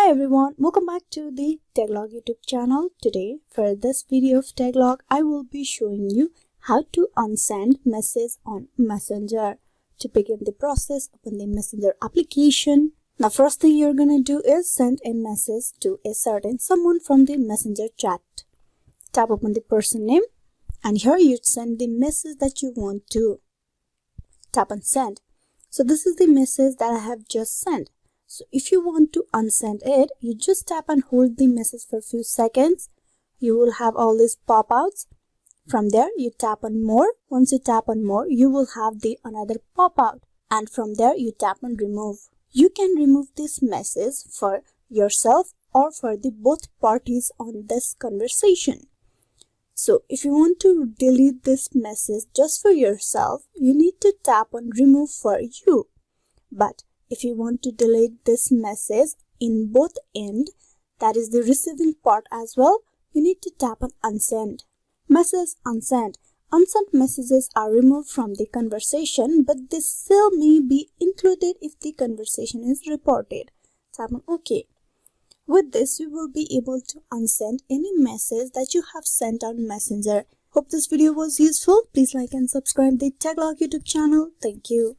Hi everyone, welcome back to the Taglog YouTube channel. Today for this video of Taglog, I will be showing you how to unsend message on Messenger. To begin the process, open the Messenger application. Now first thing you're gonna do is send a message to a certain someone from the Messenger chat. Tap open the person name and here you send the message that you want to. Tap on send. So this is the message that I have just sent. So if you want to unsend it, you just tap and hold the message for a few seconds. You will have all these pop-outs. From there, you tap on more. Once you tap on more, you will have the another pop-out. And from there, you tap on remove. You can remove this message for yourself or for the both parties on this conversation. So if you want to delete this message just for yourself, you need to tap on remove for you. But if you want to delete this message in both end, that is the receiving part as well, you need to tap on unsend. Message unsend. Unsent messages are removed from the conversation, but they still may be included if the conversation is reported. Tap on OK. With this, you will be able to unsend any message that you have sent on Messenger. Hope this video was useful. Please like and subscribe the Taglog YouTube channel. Thank you.